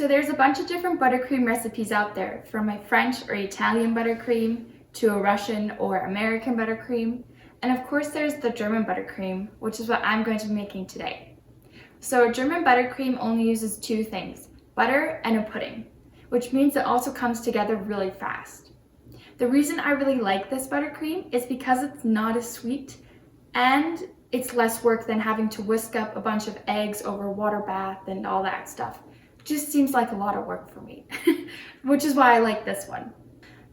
So there's a bunch of different buttercream recipes out there, from a French or Italian buttercream to a Russian or American buttercream. And of course there's the German buttercream, which is what I'm going to be making today. So a German buttercream only uses two things, butter and a pudding, which means it also comes together really fast. The reason I really like this buttercream is because it's not as sweet and it's less work than having to whisk up a bunch of eggs over a water bath and all that stuff. Just seems like a lot of work for me, which is why I like this one.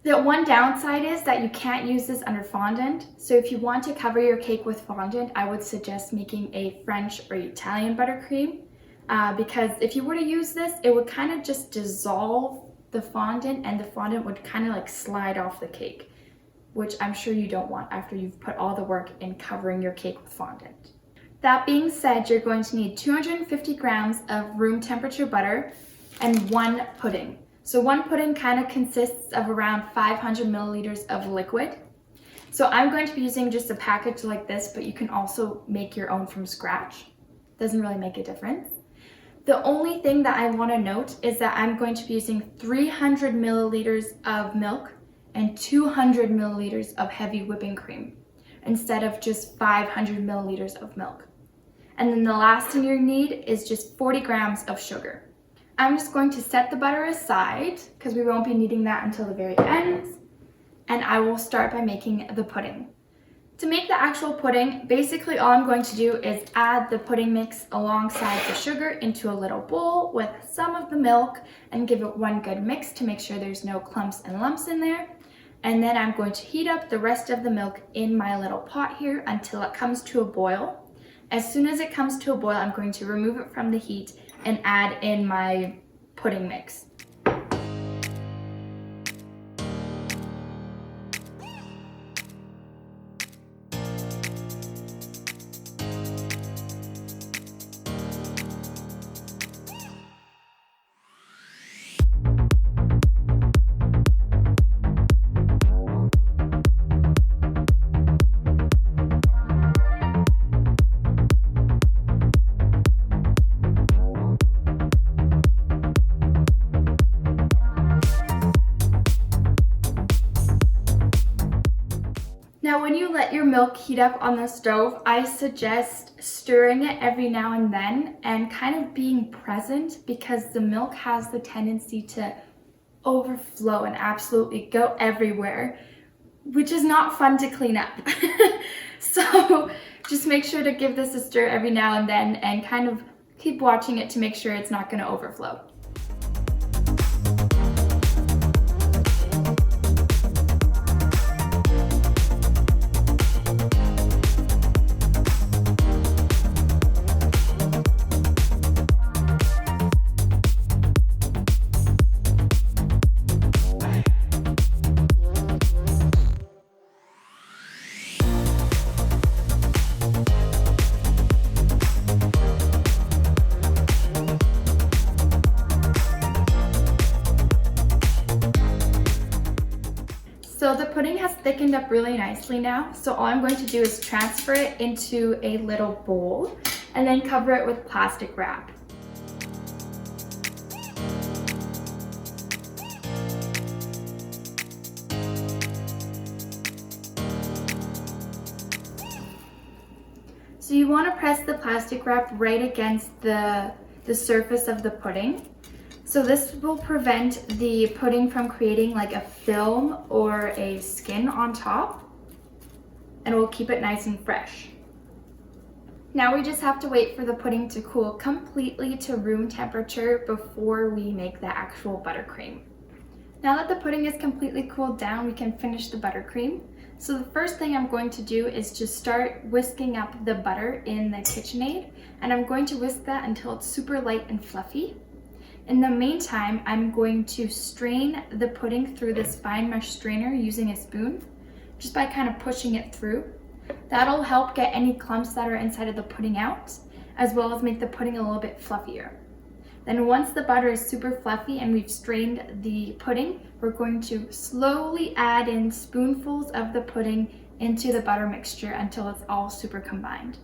The one downside is that you can't use this under fondant. So if you want to cover your cake with fondant, I would suggest making a French or Italian buttercream because if you were to use this, it would kind of just dissolve the fondant and the fondant would kind of like slide off the cake, which I'm sure you don't want after you've put all the work in covering your cake with fondant. That being said, you're going to need 250 grams of room temperature butter and one pudding. So one pudding kind of consists of around 500 milliliters of liquid. So I'm going to be using just a package like this, but you can also make your own from scratch. Doesn't really make a difference. The only thing that I want to note is that I'm going to be using 300 milliliters of milk and 200 milliliters of heavy whipping cream instead of just 500 milliliters of milk. And then the last thing you need is just 40 grams of sugar. I'm just going to set the butter aside because we won't be needing that until the very end. And I will start by making the pudding. To make the actual pudding, basically all I'm going to do is add the pudding mix alongside the sugar into a little bowl with some of the milk and give it one good mix to make sure there's no clumps and lumps in there. And then I'm going to heat up the rest of the milk in my little pot here until it comes to a boil. As soon as it comes to a boil, I'm going to remove it from the heat and add in my pudding mix. Now when you let your milk heat up on the stove, I suggest stirring it every now and then and kind of being present because the milk has the tendency to overflow and absolutely go everywhere, which is not fun to clean up. So just make sure to give this a stir every now and then and kind of keep watching it to make sure it's not going to overflow. So the pudding has thickened up really nicely now, so all I'm going to do is transfer it into a little bowl and then cover it with plastic wrap. So you want to press the plastic wrap right against the surface of the pudding. So this will prevent the pudding from creating like a film or a skin on top, and it will keep it nice and fresh. Now we just have to wait for the pudding to cool completely to room temperature before we make the actual buttercream. Now that the pudding is completely cooled down, we can finish the buttercream. So the first thing I'm going to do is just start whisking up the butter in the KitchenAid, and I'm going to whisk that until it's super light and fluffy. In the meantime, I'm going to strain the pudding through this fine mesh strainer using a spoon, just by kind of pushing it through. That'll help get any clumps that are inside of the pudding out, as well as make the pudding a little bit fluffier. Then once the butter is super fluffy and we've strained the pudding, we're going to slowly add in spoonfuls of the pudding into the butter mixture until it's all super combined.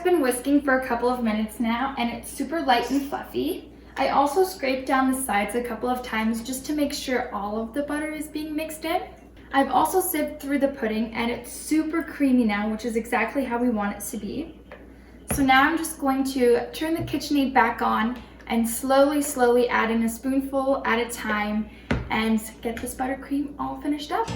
been whisking for a couple of minutes now and it's super light and fluffy. I also scraped down the sides a couple of times just to make sure all of the butter is being mixed in. I've also sieved through the pudding and it's super creamy now, which is exactly how we want it to be. So now I'm just going to turn the KitchenAid back on and slowly add in a spoonful at a time and get this buttercream all finished up.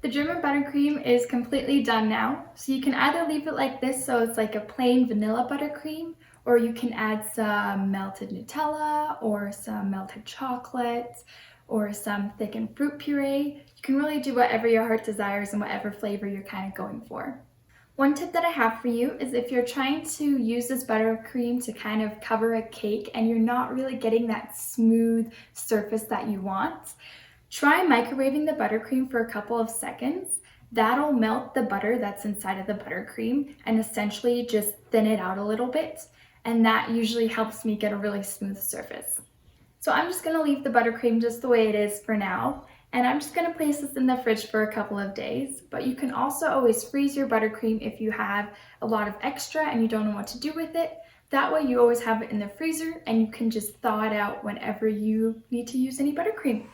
The German buttercream is completely done now, so you can either leave it like this so it's like a plain vanilla buttercream, or you can add some melted Nutella or some melted chocolate or some thickened fruit puree. You can really do whatever your heart desires and whatever flavor you're kind of going for. One tip that I have for you is if you're trying to use this buttercream to kind of cover a cake and you're not really getting that smooth surface that you want, try microwaving the buttercream for a couple of seconds. That'll melt the butter that's inside of the buttercream and essentially just thin it out a little bit. And that usually helps me get a really smooth surface. So I'm just gonna leave the buttercream just the way it is for now. And I'm just gonna place this in the fridge for a couple of days. But you can also always freeze your buttercream if you have a lot of extra and you don't know what to do with it. That way you always have it in the freezer and you can just thaw it out whenever you need to use any buttercream.